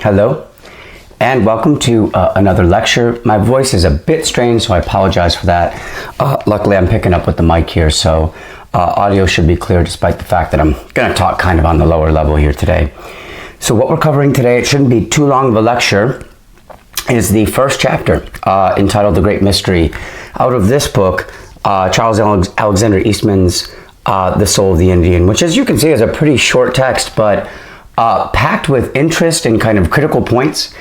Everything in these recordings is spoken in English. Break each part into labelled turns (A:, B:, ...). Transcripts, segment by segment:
A: Hello, and welcome to another lecture. My voice is a bit strange, so I apologize for that. Luckily, I'm picking up with the mic here, so audio should be clear despite the fact that I'm going to talk kind of on the lower level here today. So what we're covering today, it shouldn't be too long of a lecture, is the first chapter entitled The Great Mystery out of this book, Charles Alexander Eastman's The Soul of the Indian, which, as you can see, is a pretty short text, but packed with interest and kind of critical points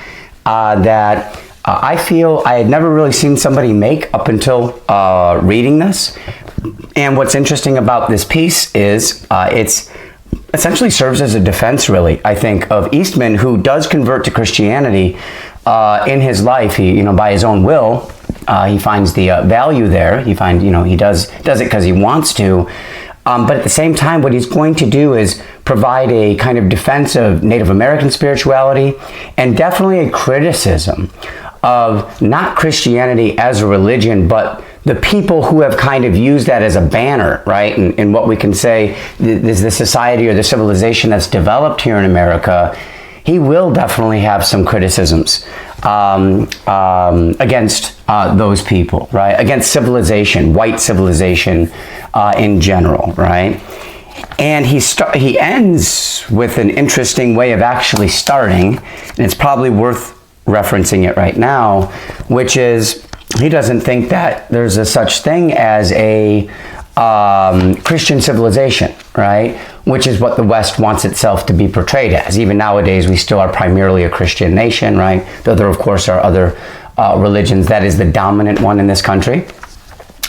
A: that I feel I had never really seen somebody make up until reading this. And what's interesting about this piece is it's essentially serves as a defense, really, I think, of Eastman, who does convert to Christianity in his life. He, by his own will, he finds the value there. He finds, he does it because he wants to. But at the same time, what he's going to do is provide a kind of defense of Native American spirituality and definitely a criticism of not Christianity as a religion, but the people who have kind of used that as a banner, right? And what we can say is the society or the civilization that's developed here in America. He will definitely have some criticisms against those people, right? Against civilization, white civilization in general, right? And he ends with an interesting way of actually starting, and it's probably worth referencing it right now, which is he doesn't think that there's a such thing as a Christian civilization, right? Which is what the West wants itself to be portrayed as. Even nowadays, we still are primarily a Christian nation, right? Though there, of course, are other religions. That is the dominant one in this country,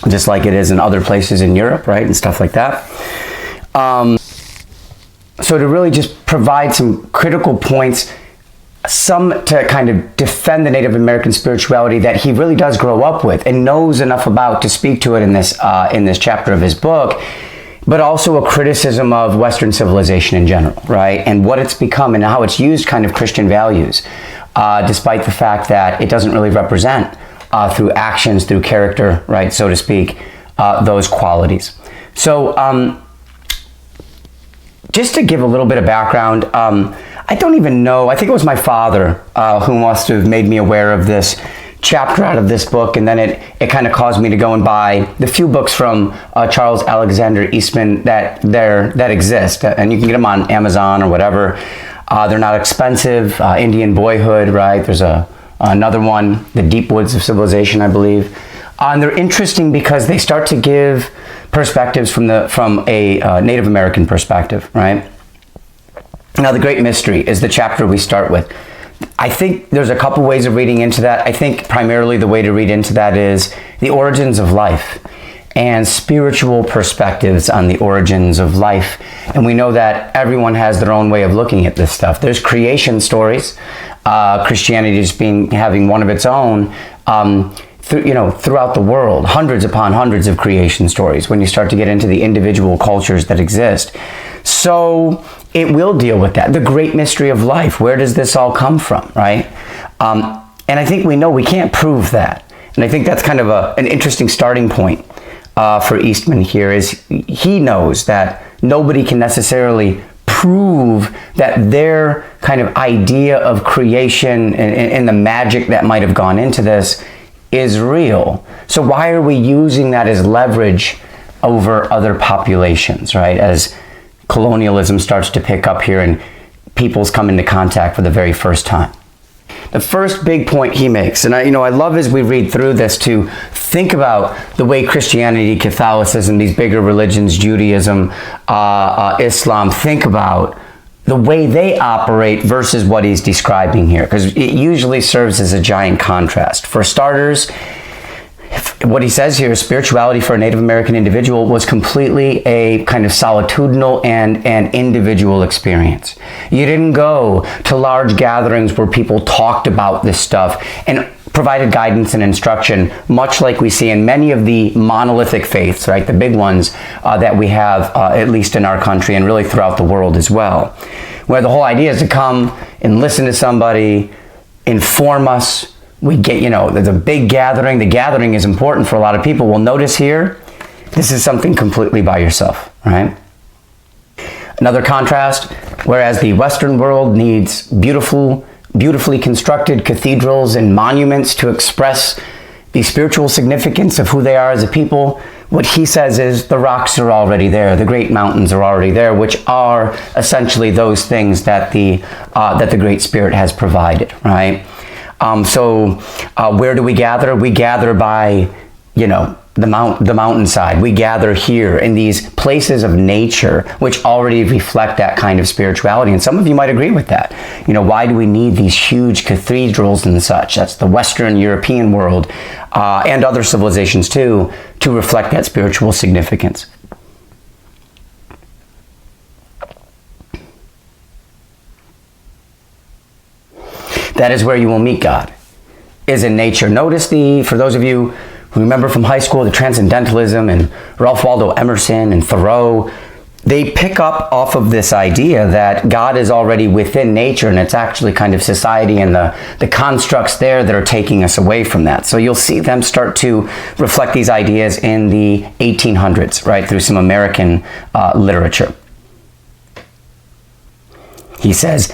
A: just like it is in other places in Europe, right? And stuff like that. So to really just provide some critical points, some to kind of defend the Native American spirituality that he really does grow up with and knows enough about to speak to it in this chapter of his book, but also a criticism of Western civilization in general, right? And what it's become and how it's used kind of Christian values, despite the fact that it doesn't really represent through actions, through character, right, so to speak, those qualities. So just to give a little bit of background, I don't even know, I think it was my father who must have made me aware of this chapter out of this book, and then it kind of caused me to go and buy the few books from Charles Alexander Eastman that exist, and you can get them on Amazon or whatever. They're not expensive. Indian Boyhood, right? There's another one, The Deep Woods of Civilization, I believe. And they're interesting because they start to give perspectives from a Native American perspective, right? Now, The Great Mystery is the chapter we start with. I think there's a couple ways of reading into that. I think primarily the way to read into that is the origins of life and spiritual perspectives on the origins of life. And we know that everyone has their own way of looking at this stuff. There's creation stories, Christianity just having one of its own, throughout the world, hundreds upon hundreds of creation stories when you start to get into the individual cultures that exist. So it will deal with that. The great mystery of life. Where does this all come from, right? And I think we know we can't prove that. And I think that's kind of an interesting starting point for Eastman here, is he knows that nobody can necessarily prove that their kind of idea of creation and the magic that might have gone into this is real. So why are we using that as leverage over other populations, right? As colonialism starts to pick up here and peoples come into contact for the very first time. The first big point he makes, and I love as we read through this to think about the way Christianity, Catholicism, these bigger religions, Judaism, Islam, think about the way they operate versus what he's describing here, because it usually serves as a giant contrast. For starters, what he says here is spirituality for a Native American individual was completely a kind of solitudinal and individual experience. You didn't go to large gatherings where people talked about this stuff and provided guidance and instruction, much like we see in many of the monolithic faiths, right? The big ones that we have, at least in our country and really throughout the world as well, where the whole idea is to come and listen to somebody, inform us. We get, there's a big gathering. The gathering is important for a lot of people. Well, notice here, this is something completely by yourself, right? Another contrast, whereas the Western world needs beautiful beautifully constructed cathedrals and monuments to express the spiritual significance of who they are as a people. What he says is the rocks are already there, the great mountains are already there, which are essentially those things that the Great Spirit has provided, right? So where do we gather? We gather by, the mountainside. We gather here in these places of nature, which already reflect that kind of spirituality. And some of you might agree with that. Why do we need these huge cathedrals and such? That's the Western European world, and other civilizations too, to reflect that spiritual significance. That is where you will meet God, is in nature. Notice for those of you who remember from high school, the Transcendentalism and Ralph Waldo Emerson and Thoreau, they pick up off of this idea that God is already within nature, and it's actually kind of society and the constructs there that are taking us away from that. So you'll see them start to reflect these ideas in the 1800s, right, through some American literature. He says,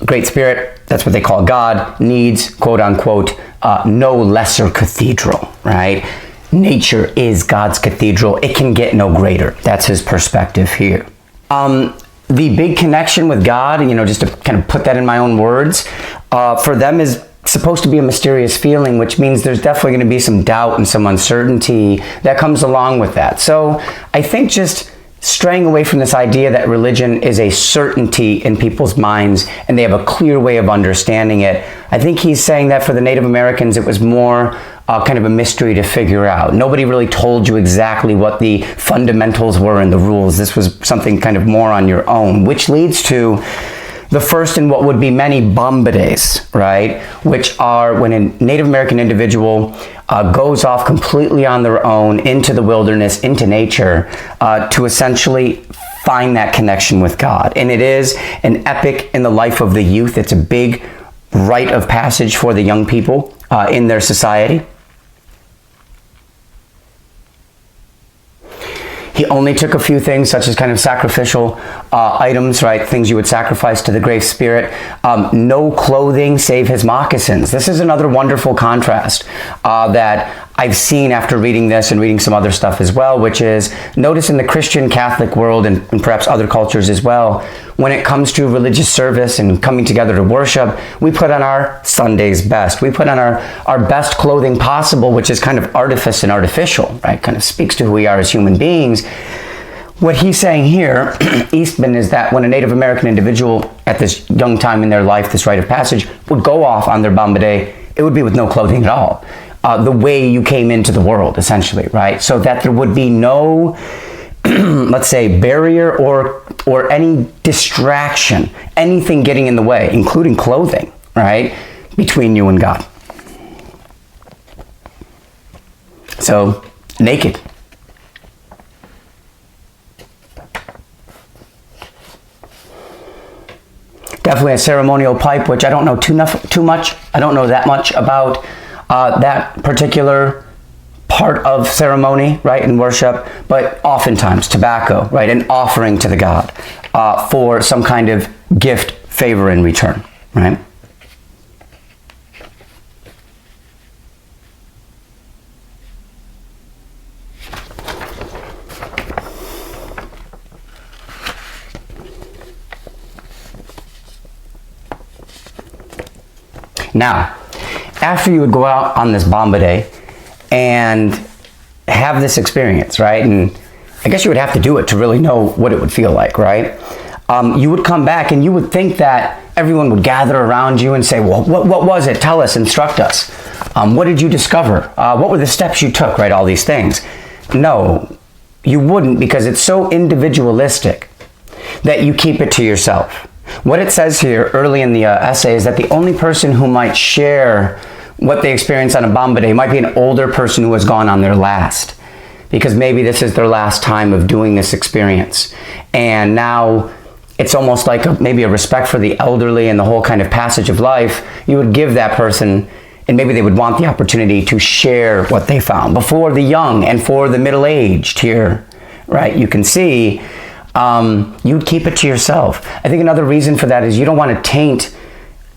A: Great Spirit, that's what they call God, needs, quote unquote, no lesser cathedral, right? Nature is God's cathedral. It can get no greater. That's his perspective here. The big connection with God, just to kind of put that in my own words, for them is supposed to be a mysterious feeling, which means there's definitely going to be some doubt and some uncertainty that comes along with that. So I think just straying away from this idea that religion is a certainty in people's minds and they have a clear way of understanding it. I think he's saying that for the Native Americans, it was more kind of a mystery to figure out. Nobody really told you exactly what the fundamentals were and the rules. This was something kind of more on your own, which leads to the first in what would be many bombides, right? Which are when a Native American individual goes off completely on their own into the wilderness, into nature, to essentially find that connection with God. And it is an epic in the life of the youth. It's a big rite of passage for the young people in their society. He only took a few things, such as kind of sacrificial items, right? Things you would sacrifice to the Great Spirit. No clothing save his moccasins. This is another wonderful contrast that I've seen after reading this and reading some other stuff as well, which is, notice in the Christian Catholic world and perhaps other cultures as well, when it comes to religious service and coming together to worship, we put on our Sunday's best. We put on our best clothing possible, which is kind of artifice and artificial, right? Kind of speaks to who we are as human beings. What he's saying here, Eastman, is that when a Native American individual at this young time in their life, this rite of passage, would go off on their Bombay, it would be with no clothing at all. The way you came into the world, essentially, right? So that there would be no, let's say, barrier or any distraction, anything getting in the way, including clothing, right, between you and God. So, naked. Definitely a ceremonial pipe, which I don't know too much. I don't know that much about that particular part of ceremony, right, in worship, but oftentimes tobacco, right, an offering to the God for some kind of gift, favor in return, right? Now, after you would go out on this Bombay and have this experience, right? And I guess you would have to do it to really know what it would feel like, right? You would come back and you would think that everyone would gather around you and say, well, what was it? Tell us, instruct us. What did you discover? What were the steps you took, right? All these things. No, you wouldn't, because it's so individualistic that you keep it to yourself. What it says here early in the essay is that the only person who might share what they experience on a Bombay might be an older person who has gone on their last, because maybe this is their last time of doing this experience. And now it's almost like maybe a respect for the elderly and the whole kind of passage of life. You would give that person, and maybe they would want the opportunity to share what they found before the young and for the middle-aged here, right? You can see you'd keep it to yourself. I think another reason for that is you don't want to taint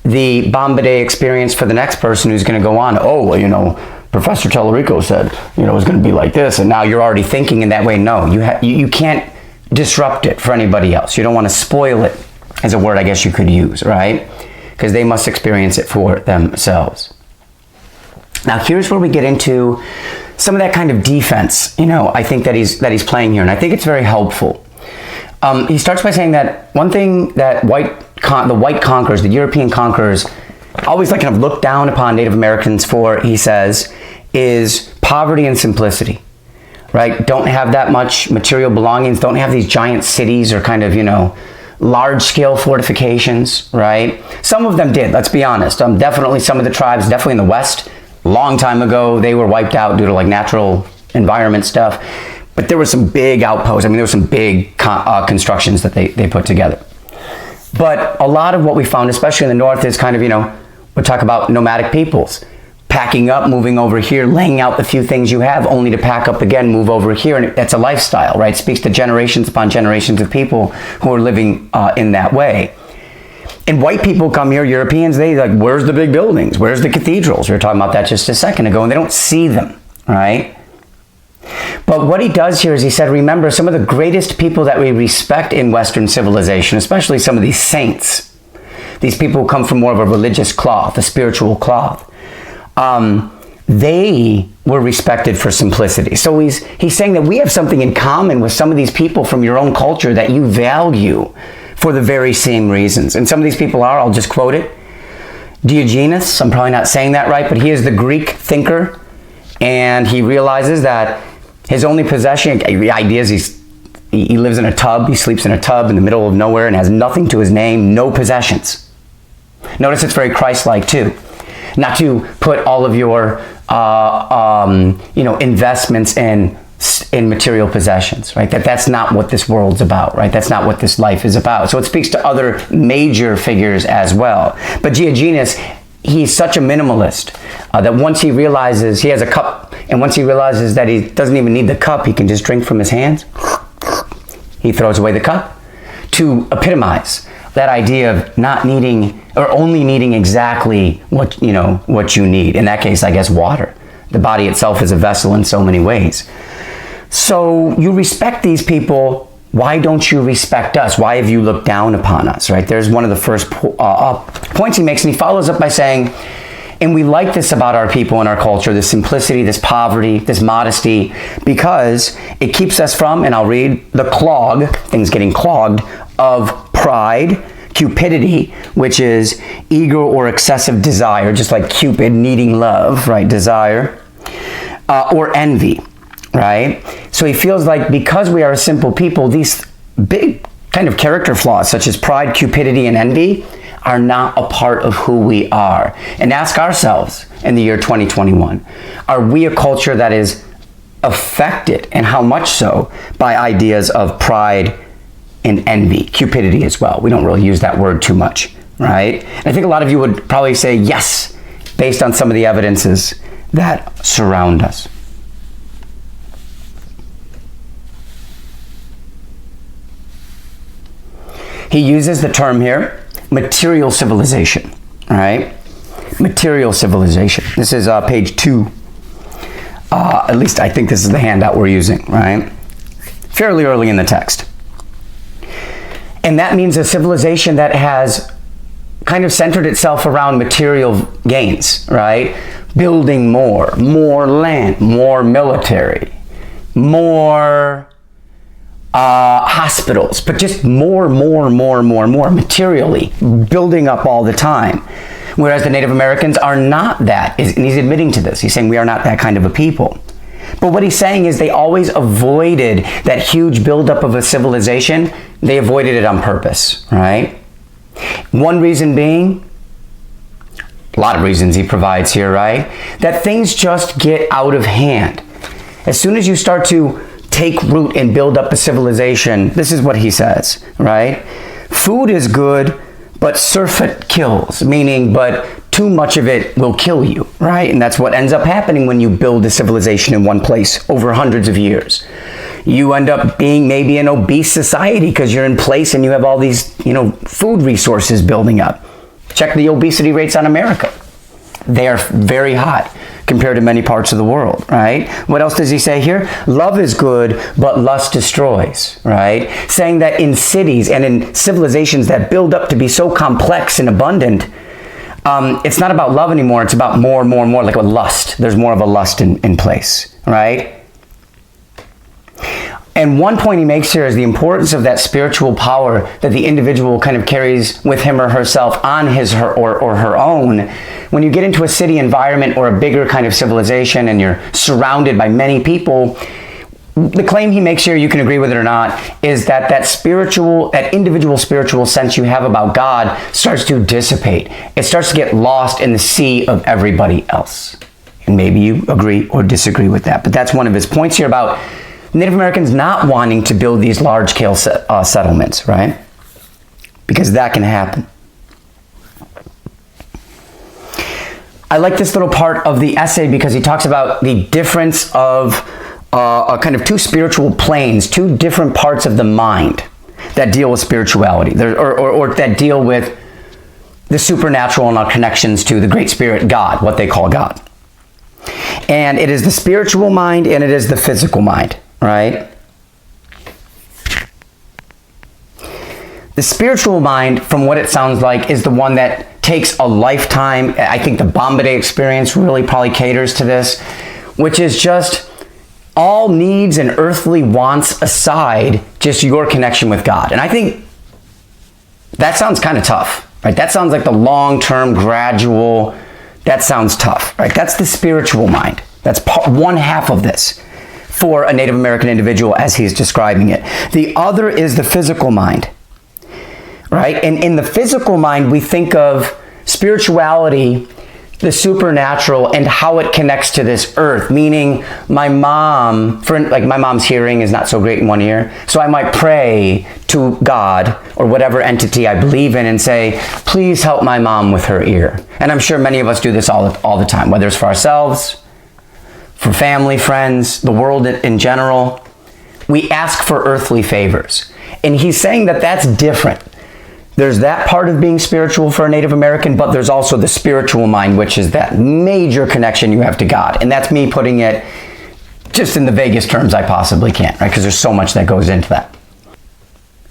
A: the Bombay experience for the next person who's going to go on. Oh, well, Professor Talarico said, it's going to be like this, and now you're already thinking in that way. No, you can't disrupt it for anybody else. You don't want to spoil it, is a word I guess you could use, right? Because they must experience it for themselves. Now, here's where we get into some of that kind of defense, I think that he's playing here, and I think it's very helpful. He starts by saying that one thing that the white conquerors, the European conquerors, always kind of look down upon Native Americans for, he says, is poverty and simplicity, right? Don't have that much material belongings, don't have these giant cities or kind of, large-scale fortifications, right? Some of them did, let's be honest. Definitely some of the tribes, definitely in the West, a long time ago, they were wiped out due to natural environment stuff. But there were some big outposts. There were some big constructions that they put together. But a lot of what we found, especially in the North, is kind of, we talk about nomadic peoples. Packing up, moving over here, laying out the few things you have, only to pack up again, move over here. And that's a lifestyle, right? It speaks to generations upon generations of people who are living in that way. And white people come here, Europeans, they where's the big buildings? Where's the cathedrals? We were talking about that just a second ago, and they don't see them, right? But what he does here is he said, remember, some of the greatest people that we respect in Western civilization, especially some of these saints, these people who come from more of a religious cloth, a spiritual cloth, they were respected for simplicity. So he's saying that we have something in common with some of these people from your own culture that you value for the very same reasons. And some of these people are, I'll just quote it, Diogenes, I'm probably not saying that right, but he is the Greek thinker, and he realizes that his only possession, the idea is he lives in a tub, he sleeps in a tub in the middle of nowhere and has nothing to his name, no possessions. Notice it's very Christ-like too. Not to put all of your investments in material possessions, right? That's not what this world's about, right? That's not what this life is about. So it speaks to other major figures as well. But Diogenes, he's such a minimalist that once he realizes he has a cup, and once he realizes that he doesn't even need the cup, he can just drink from his hands, he throws away the cup to epitomize that idea of not needing or only needing exactly what you need. In that case, I guess water. The body itself is a vessel in so many ways. So you respect these people. Why don't you respect us? Why have you looked down upon us, right? There's one of the first points he makes, and he follows up by saying, and we like this about our people and our culture, this simplicity, this poverty, this modesty, because it keeps us from, and I'll read, the clog, things getting clogged, of pride, cupidity, which is eager or excessive desire, just like Cupid needing love, right, desire, or envy, right? So he feels like because we are a simple people, these big kind of character flaws, such as pride, cupidity, and envy, are not a part of who we are. And ask ourselves in the year 2021, are we a culture that is affected, and how much so, by ideas of pride and envy, cupidity as well? We don't really use that word too much, right? And I think a lot of you would probably say yes, based on some of the evidences that surround us. He uses the term here, material civilization, all right? Material civilization. This is page 2. At least I think this is the handout we're using, right? Fairly early in the text. And that means a civilization that has kind of centered itself around material gains, right? Building more land, more military, more hospitals, but just more materially, building up all the time. Whereas the Native Americans are not that, and he's admitting to this. He's saying we are not that kind of a people. But what he's saying is they always avoided that huge buildup of a civilization. They avoided it on purpose, right? One reason being, a lot of reasons he provides here, right? That things just get out of hand. As soon as you start to take root and build up a civilization, this is what he says, right? Food is good, but surfeit kills, meaning, but too much of it will kill you, right? And that's what ends up happening when you build a civilization in one place over hundreds of years. You end up being maybe an obese society because you're in place and you have all these, food resources building up. Check the obesity rates on America. They are very high compared to many parts of the world, right? What else does he say here? Love is good, but lust destroys, right? Saying that in cities and in civilizations that build up to be so complex and abundant, it's not about love anymore. It's about more, like a lust. There's more of a lust in place, right? And one point he makes here is the importance of that spiritual power that the individual kind of carries with him or herself on his or her own. When you get into a city environment or a bigger kind of civilization and you're surrounded by many people, the claim he makes here, you can agree with it or not, is that that individual spiritual sense you have about God starts to dissipate. It starts to get lost in the sea of everybody else. And maybe you agree or disagree with that. But that's one of his points here about Native Americans not wanting to build these large-scale settlements, right? Because that can happen. I like this little part of the essay because he talks about the difference of a kind of two spiritual planes, two different parts of the mind that deal with spirituality, or that deal with the supernatural and our connections to the Great Spirit, God, what they call God. And it is the spiritual mind and it is the physical mind, right? The spiritual mind, from what it sounds like, is the one that takes a lifetime. I think the Bombay experience really probably caters to this, which is just all needs and earthly wants aside, just your connection with God. And I think that sounds kind of tough, right? That sounds like the long-term, gradual, that sounds tough, right? That's the spiritual mind. That's one half of this for a Native American individual as he's describing it. The other is the physical mind, right? And in the physical mind, we think of spirituality, the supernatural, and how it connects to this earth. Meaning, my mom's hearing is not so great in one ear, so I might pray to God or whatever entity I believe in and say, please help my mom with her ear. And I'm sure many of us do this all the time, whether it's for ourselves, for family, friends, the world in general. We ask for earthly favors. And he's saying that that's different. There's that part of being spiritual for a Native American, but there's also the spiritual mind, which is that major connection you have to God. And that's me putting it just in the vaguest terms I possibly can, right? Because there's so much that goes into that.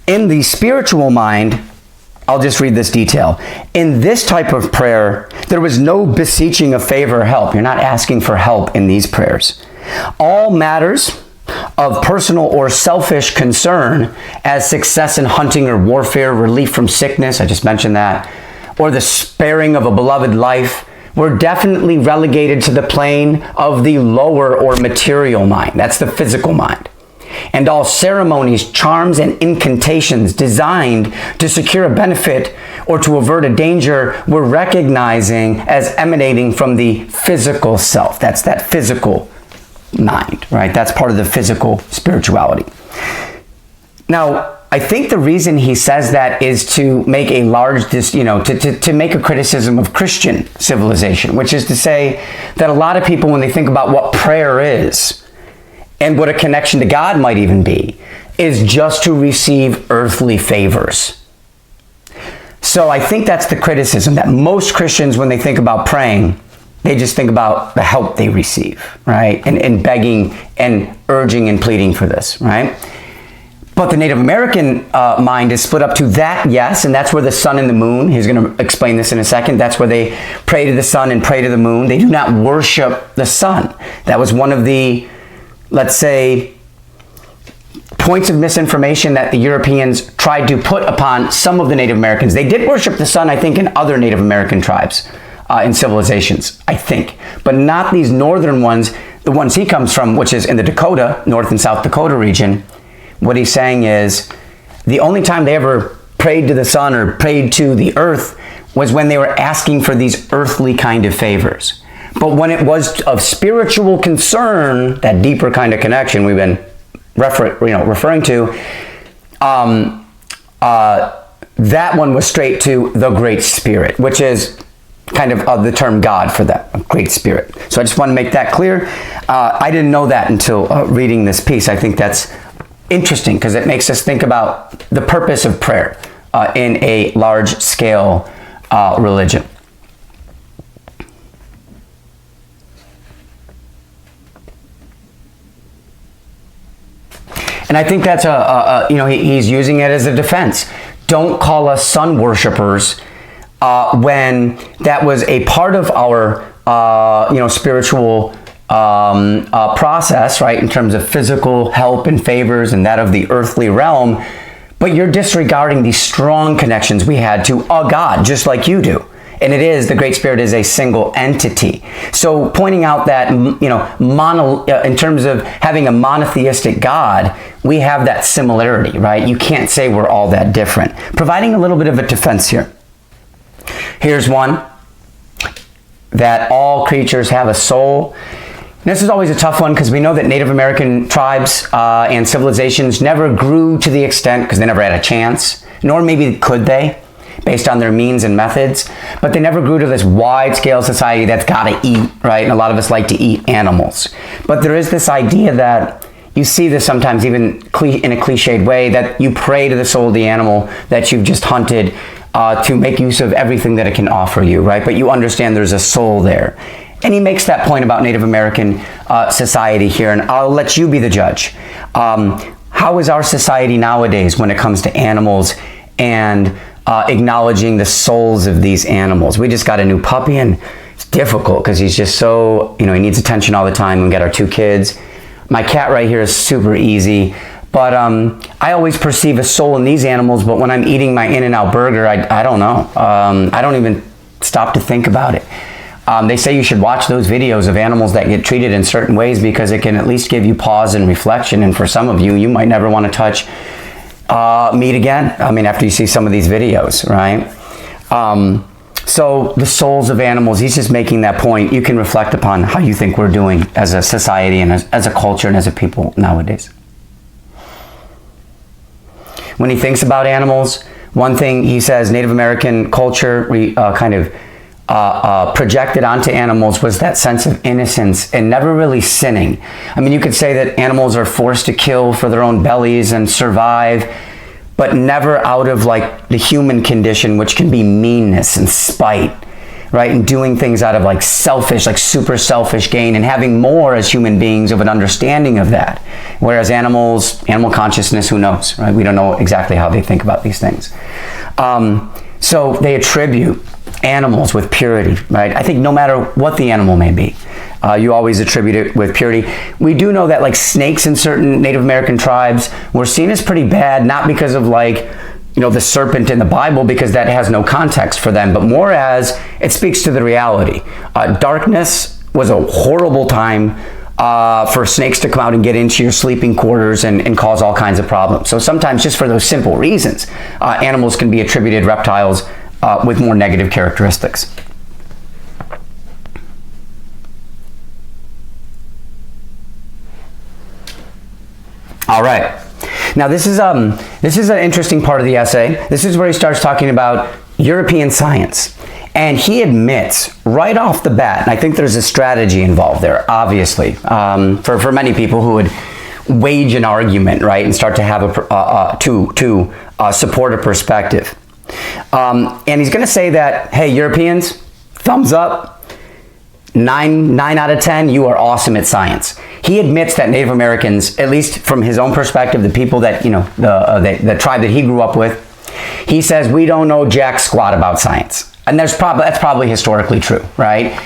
A: In the spiritual mind, I'll just read this detail. In this type of prayer, there was no beseeching of favor or help. You're not asking for help in these prayers. All matters of personal or selfish concern, as success in hunting or warfare, relief from sickness, I just mentioned that, or the sparing of a beloved life, were definitely relegated to the plane of the lower or material mind. That's the physical mind. And all ceremonies, charms, and incantations designed to secure a benefit or to avert a danger were recognizing as emanating from the physical self. That's that physical mind, right? That's part of the physical spirituality. Now, I think the reason he says that is to make a large, to make a criticism of Christian civilization, which is to say that a lot of people, when they think about what prayer is and what a connection to God might even be, is just to receive earthly favors. So I think that's the criticism, that most Christians, when they think about praying, they just think about the help they receive, right? And begging and urging and pleading for this, right? But the Native American mind is split up to that, yes, and that's where the sun and the moon, he's going to explain this in a second, that's where they pray to the sun and pray to the moon. They do not worship the sun. That was one of the, let's say, points of misinformation that the Europeans tried to put upon some of the Native Americans. They did worship the sun, I think, in other Native American tribes. In civilizations, I think, but not these northern ones, the ones he comes from, which is in the Dakota, North and South Dakota region. What he's saying is the only time they ever prayed to the sun or prayed to the earth was when they were asking for these earthly kind of favors. But when it was of spiritual concern, that deeper kind of connection we've been referring to, that one was straight to the Great Spirit, which is kind of the term God for that, a Great Spirit. So I just want to make that clear. I didn't know that until reading this piece. I think that's interesting because it makes us think about the purpose of prayer in a large scale religion. And I think that's he's using it as a defense. Don't call us sun worshipers when that was a part of our spiritual process, right, in terms of physical help and favors and that of the earthly realm. But you're disregarding the strong connections we had to a God, just like you do. And it is, the Great Spirit is a single entity. So pointing out that, in terms of having a monotheistic God, we have that similarity, right? You can't say we're all that different. Providing a little bit of a defense here. Here's one, that all creatures have a soul. This is always a tough one because we know that Native American tribes and civilizations never grew to the extent, because they never had a chance, nor maybe could they, based on their means and methods, but they never grew to this wide-scale society that's got to eat, right? And a lot of us like to eat animals. But there is this idea that, you see this sometimes even in a cliched way, that you pray to the soul of the animal that you've just hunted to make use of everything that it can offer you, right? But you understand there's a soul there. And he makes that point about Native American society here, and I'll let you be the judge. How is our society nowadays when it comes to animals and acknowledging the souls of these animals? We just got a new puppy, and it's difficult because he's just so, he needs attention all the time. We got our 2 kids. My cat right here is super easy, but I always perceive a soul in these animals, but when I'm eating my In-N-Out burger, I don't know. I don't even stop to think about it. They say you should watch those videos of animals that get treated in certain ways because it can at least give you pause and reflection, and for some of you, you might never want to touch meat again. After you see some of these videos, right? So the souls of animals, he's just making that point. You can reflect upon how you think we're doing as a society and as a culture and as a people nowadays. When he thinks about animals, one thing he says, Native American culture projected onto animals was that sense of innocence and never really sinning. You could say that animals are forced to kill for their own bellies and survive, but never out of the human condition, which can be meanness and spite, right? And doing things out of selfish, super selfish gain, and having more as human beings of an understanding of that. Whereas animals, animal consciousness, who knows, right? We don't know exactly how they think about these things. So they attribute animals with purity, right? I think no matter what the animal may be, you always attribute it with purity. We do know that snakes in certain Native American tribes were seen as pretty bad, not because of the serpent in the Bible, because that has no context for them, but more as it speaks to the reality. Darkness was a horrible time for snakes to come out and get into your sleeping quarters and cause all kinds of problems. So sometimes just for those simple reasons, animals can be attributed, reptiles, with more negative characteristics. All right. Now this is an interesting part of the essay. This is where he starts talking about European science. And he admits right off the bat, and I think there's a strategy involved there, obviously, for many people who would wage an argument, right, and start to have to support a perspective. And he's going to say that, hey, Europeans, thumbs up. 9 out of 10, you are awesome at science. He admits that Native Americans, at least from his own perspective, the people that, the tribe that he grew up with, he says, we don't know jack squat about science. And that's probably historically true, right?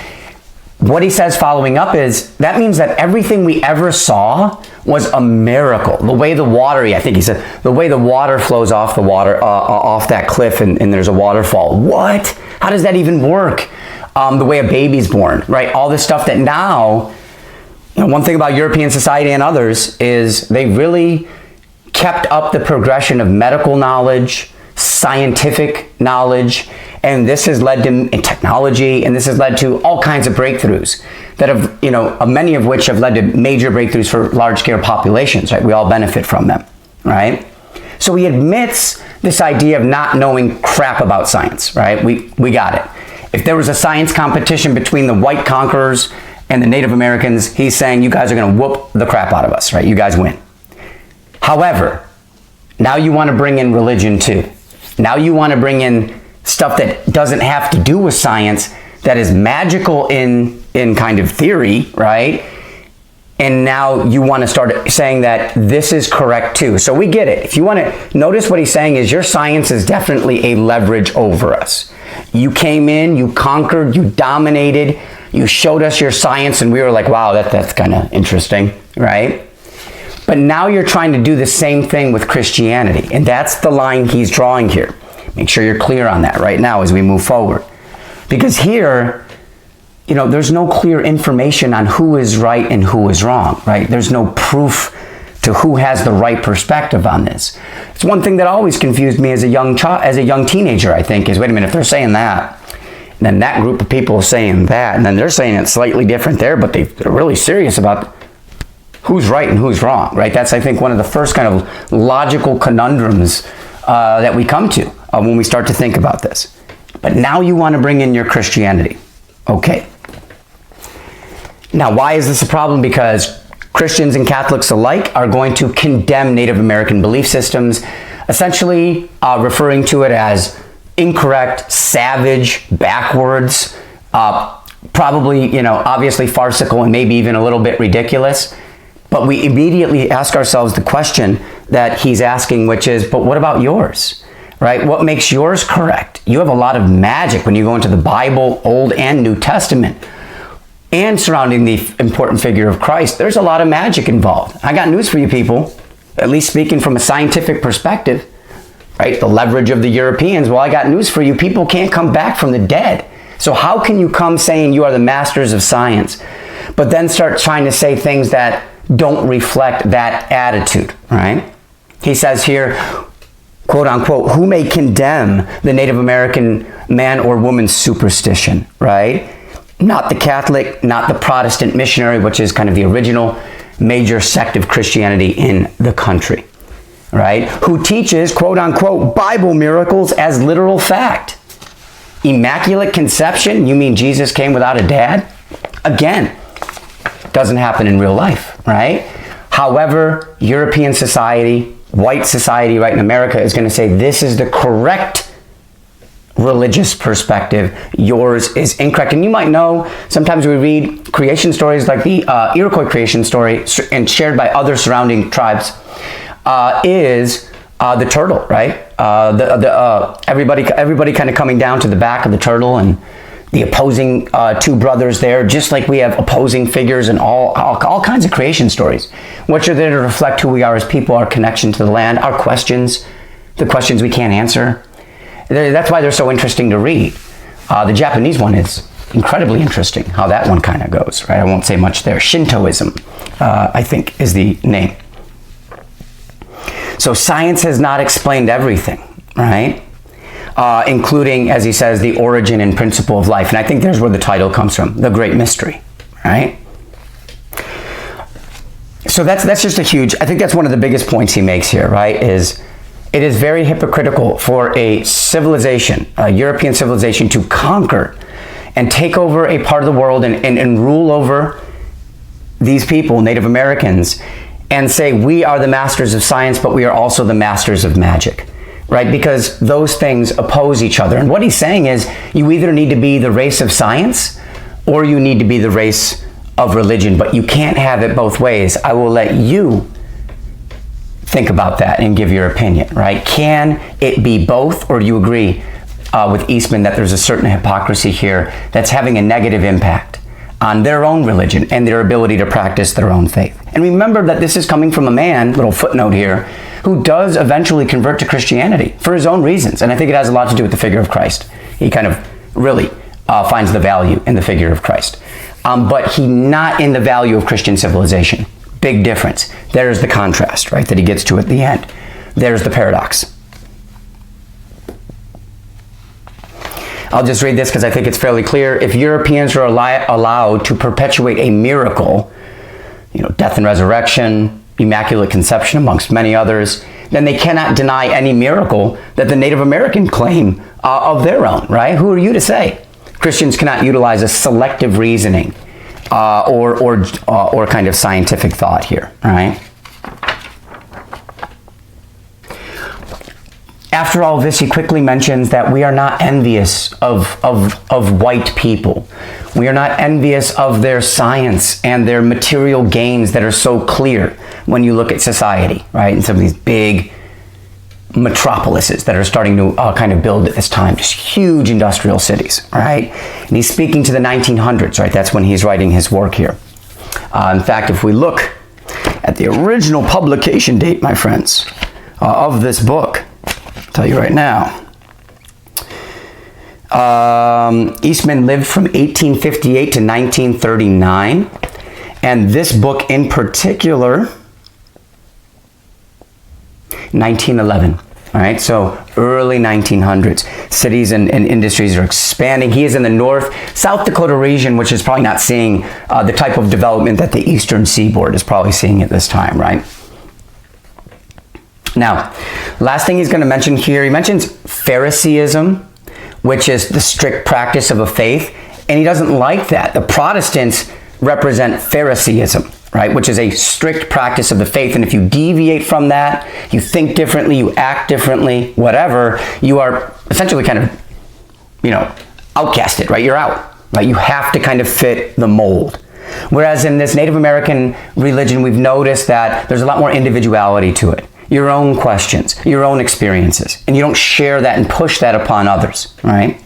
A: What he says following up is, that means that everything we ever saw was a miracle. The way the water, I think he said, the way the water flows off the water, off that cliff and there's a waterfall. What? How does that even work? The way a baby's born, right? All this stuff that now, one thing about European society and others is they really kept up the progression of medical knowledge, scientific knowledge, and this has led to technology, and this has led to all kinds of breakthroughs that have, many of which have led to major breakthroughs for large-scale populations, right? We all benefit from them, right? So he admits this idea of not knowing crap about science, right? We got it. If there was a science competition between the white conquerors and the Native Americans, he's saying you guys are going to whoop the crap out of us, right? You guys win. However, now you want to bring in religion too. Now you want to bring in stuff that doesn't have to do with science, that is magical in kind of theory, right? And now you want to start saying that this is correct too. So we get it. If you want to notice what he's saying is your science is definitely a leverage over us. You came in, you conquered, you dominated, you showed us your science, and we were like, wow, that's kind of interesting, right? But now you're trying to do the same thing with Christianity, and that's the line he's drawing here. Make sure you're clear on that right now as we move forward. Because here, there's no clear information on who is right and who is wrong, right? There's no proof to who has the right perspective on this. It's one thing that always confused me as a young teenager, I think, is, wait a minute, if they're saying that, and then that group of people is saying that, and then they're saying it slightly different there, but they're really serious about who's right and who's wrong, right? That's, I think, one of the first kind of logical conundrums that we come to when we start to think about this. But now you want to bring in your Christianity. Okay. Now, why is this a problem? Because Christians and Catholics alike are going to condemn Native American belief systems, essentially referring to it as incorrect, savage, backwards, probably, obviously farcical and maybe even a little bit ridiculous. But we immediately ask ourselves the question that he's asking, which is, but what about yours? Right? What makes yours correct? You have a lot of magic when you go into the Bible, Old and New Testament. And surrounding the important figure of Christ, there's a lot of magic involved. I got news for you people, at least speaking from a scientific perspective, right? The leverage of the Europeans. Well, I got news for you. People can't come back from the dead. So how can you come saying you are the masters of science, but then start trying to say things that don't reflect that attitude, right? He says here, quote unquote, who may condemn the Native American man or woman's superstition, right? Not the Catholic, not the Protestant missionary, which is kind of the original major sect of Christianity in the country, right? Who teaches, quote unquote, Bible miracles as literal fact. Immaculate conception, you mean Jesus came without a dad? Again, doesn't happen in real life, right? However, European society, white society right in America is going to say this is the correct religious perspective. Yours is incorrect. And you might know, sometimes we read creation stories like the Iroquois creation story and shared by other surrounding tribes is the turtle, right? Everybody kind of coming down to the back of the turtle and the opposing two brothers there, just like we have opposing figures in all kinds of creation stories, which are there to reflect who we are as people, our connection to the land, our questions, the questions we can't answer. That's why they're so interesting to read. The Japanese one is incredibly interesting, how that one kind of goes, right? I won't say much there. Shintoism, I think, is the name. So science has not explained everything, right? Including, as he says, the origin and principle of life. And I think there's where the title comes from, the great mystery, right? So that's just a huge, I think that's one of the biggest points he makes here, right? Is it is very hypocritical for a civilization, a European civilization, to conquer and take over a part of the world and rule over these people, Native Americans, and say we are the masters of science, but we are also the masters of magic, right? Because those things oppose each other. And what he's saying is you either need to be the race of science or you need to be the race of religion, but you can't have it both ways. I will let you think about that and give your opinion, right? Can it be both, or do you agree with Eastman that there's a certain hypocrisy here that's having a negative impact on their own religion and their ability to practice their own faith? And remember that this is coming from a man, little footnote here, who does eventually convert to Christianity for his own reasons. And I think it has a lot to do with the figure of Christ. He kind of really finds the value in the figure of Christ. But he not in the value of Christian civilization. Big difference. There's the contrast, right, that he gets to at the end. There's the paradox. I'll just read this because I think it's fairly clear. If Europeans are allowed to perpetuate a miracle, death and resurrection, immaculate conception amongst many others, then they cannot deny any miracle that the Native American claim of their own, right? Who are you to say? Christians cannot utilize a selective reasoning or kind of scientific thought here, right? after all this, he quickly mentions that we are not envious of white people. We are not envious of their science and their material gains that are so clear when you look at society, right? And some of these big metropolises that are starting to kind of build at this time, just huge industrial cities, right? And he's speaking to the 1900s, right? That's when he's writing his work here. In fact, if we look at the original publication date, my friends, of this book, I'll tell you right now, Eastman lived from 1858 to 1939, and this book in particular, 1911. All right, so early 1900s. Cities and industries are expanding. He is in the North, South Dakota region, which is probably not seeing the type of development that the Eastern Seaboard is probably seeing at this time, right? Now, last thing he's going to mention here, he mentions Phariseeism, which is the strict practice of a faith, and he doesn't like that. The Protestants represent Phariseeism, right, which is a strict practice of the faith, and if you deviate from that, you think differently, you act differently, whatever, you are essentially kind of, outcasted, right? You're out, right? You have to kind of fit the mold. Whereas in this Native American religion, we've noticed that there's a lot more individuality to it. Your own questions, your own experiences, and you don't share that and push that upon others, right?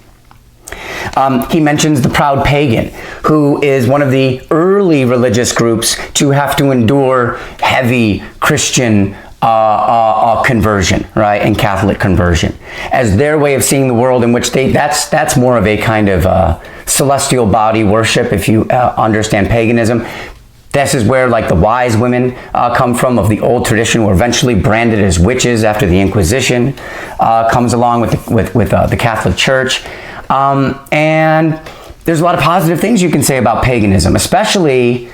A: He mentions the proud pagan, who is one of the early religious groups to have to endure heavy Christian conversion, right, and Catholic conversion, as their way of seeing the world, in which that's more of a kind of celestial body worship, if you understand paganism. This is where, like, the wise women come from of the old tradition, who were eventually branded as witches after the Inquisition comes along with the Catholic Church. And there's a lot of positive things you can say about paganism, especially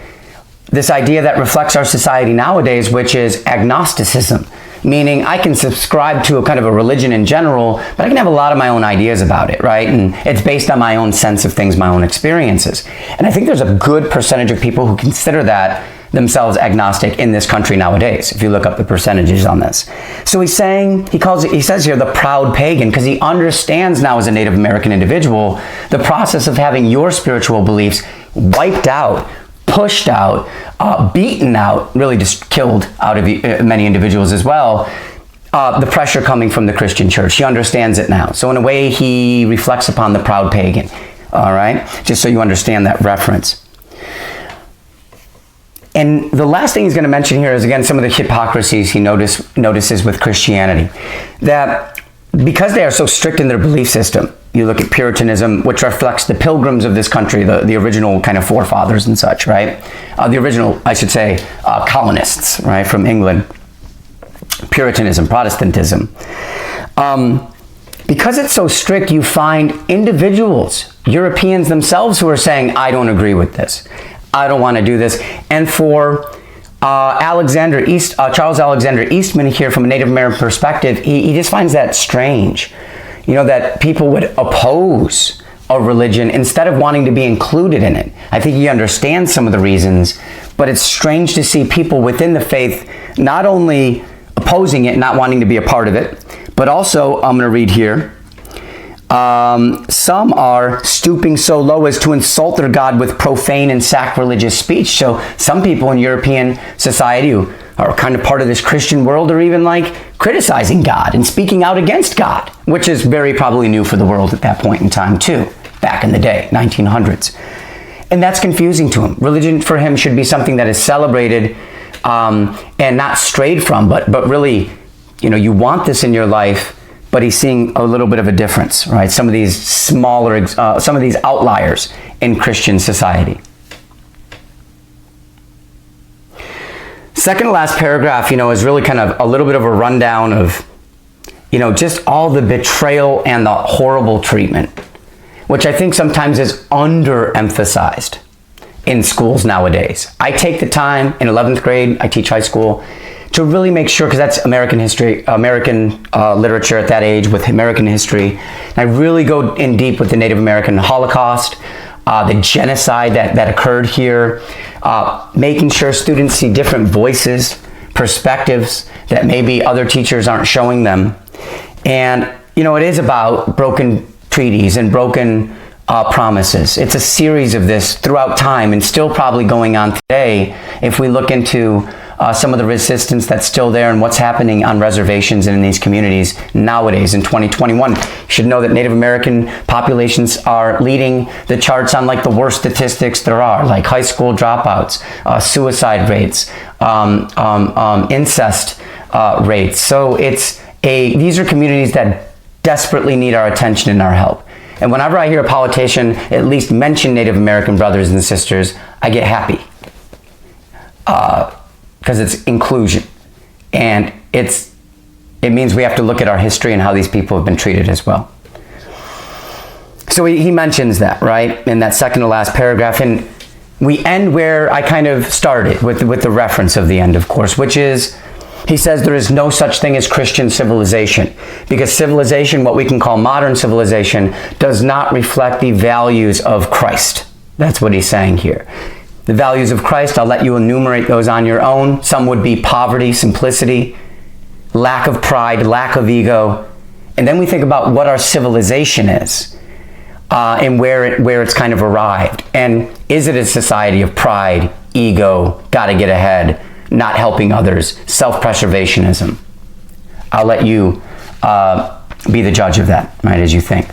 A: this idea that reflects our society nowadays, which is agnosticism, meaning I can subscribe to a kind of a religion in general, but I can have a lot of my own ideas about it, right? And it's based on my own sense of things, my own experiences. And I think there's a good percentage of people who consider that themselves agnostic in this country nowadays, if you look up the percentages on this. So he's saying, he says here, the proud pagan, because he understands now as a Native American individual, the process of having your spiritual beliefs wiped out, pushed out, beaten out, really just killed out of many individuals as well, the pressure coming from the Christian church. He understands it now. So in a way, he reflects upon the proud pagan, all right? Just so you understand that reference. And the last thing he's going to mention here is, again, some of the hypocrisies he notices with Christianity. That because they are so strict in their belief system, you look at Puritanism, which reflects the pilgrims of this country, the original kind of forefathers and such, right? The original, I should say, colonists, right, from England. Puritanism, Protestantism. Because it's so strict, you find individuals, Europeans themselves, who are saying, I don't agree with this. I don't want to do this. And for Charles Alexander Eastman here, from a Native American perspective, he just finds that strange. That people would oppose a religion instead of wanting to be included in it. I think he understands some of the reasons, but it's strange to see people within the faith not only opposing it, not wanting to be a part of it, but also, I'm going to read here, some are stooping so low as to insult their God with profane and sacrilegious speech. So some people in European society who are kind of part of this Christian world are even like criticizing God and speaking out against God, which is very probably new for the world at that point in time too, back in the day, 1900s. And that's confusing to him. Religion for him should be something that is celebrated and not strayed from, but really, you want this in your life. But he's seeing a little bit of a difference, right? Some of these smaller, some of these outliers in Christian society. Second to last paragraph, is really kind of a little bit of a rundown of, just all the betrayal and the horrible treatment, which I think sometimes is underemphasized in schools nowadays. I take the time in 11th grade, I teach high school, to really make sure, because that's American history, American literature at that age with American history. And I really go in deep with the Native American Holocaust, the genocide that occurred here, making sure students see different voices, perspectives that maybe other teachers aren't showing them. And, you know, it is about broken treaties and broken promises. It's a series of this throughout time and still probably going on today if we look into some of the resistance that's still there and what's happening on reservations and in these communities nowadays in 2021. You should know that Native American populations are leading the charts on like the worst statistics there are, like high school dropouts, suicide rates, incest rates. So these are communities that desperately need our attention and our help. And whenever I hear a politician at least mention Native American brothers and sisters, I get happy. Because it's inclusion. And it means we have to look at our history and how these people have been treated as well. So he mentions that, right, in that second to last paragraph. And we end where I kind of started with the reference of the end, of course, which is, he says there is no such thing as Christian civilization, because civilization, what we can call modern civilization, does not reflect the values of Christ. That's what he's saying here. The values of Christ, I'll let you enumerate those on your own. Some would be poverty, simplicity, lack of pride, lack of ego. And then we think about what our civilization is and where it's kind of arrived. And is it a society of pride, ego, gotta get ahead, not helping others, self-preservationism? I'll let you be the judge of that, right, as you think.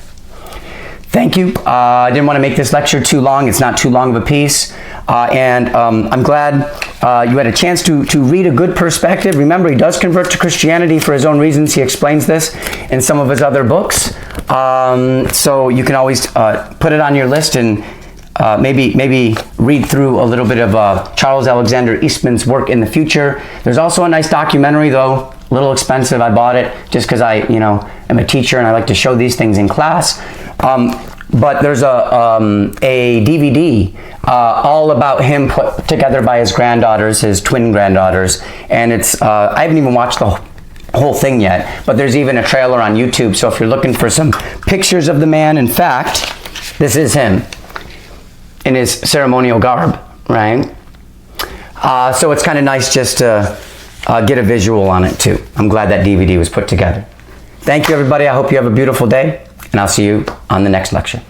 A: Thank you. I didn't want to make this lecture too long. It's not too long of a piece. And I'm glad you had a chance to read a good perspective. Remember, he does convert to Christianity for his own reasons. He explains this in some of his other books. So you can always put it on your list and maybe read through a little bit of Charles Alexander Eastman's work in the future. There's also a nice documentary, though, a little expensive. I bought it just because I, am a teacher and I like to show these things in class. But there's a DVD all about him put together by his granddaughters, his twin granddaughters, and it's I haven't even watched the whole thing yet, but there's even a trailer on YouTube. So if you're looking for some pictures of the man, in fact, this is him in his ceremonial garb, right? So it's kind of nice just to get a visual on it too. I'm glad that DVD was put together. Thank you, everybody. I hope you have a beautiful day, and I'll see you on the next lecture.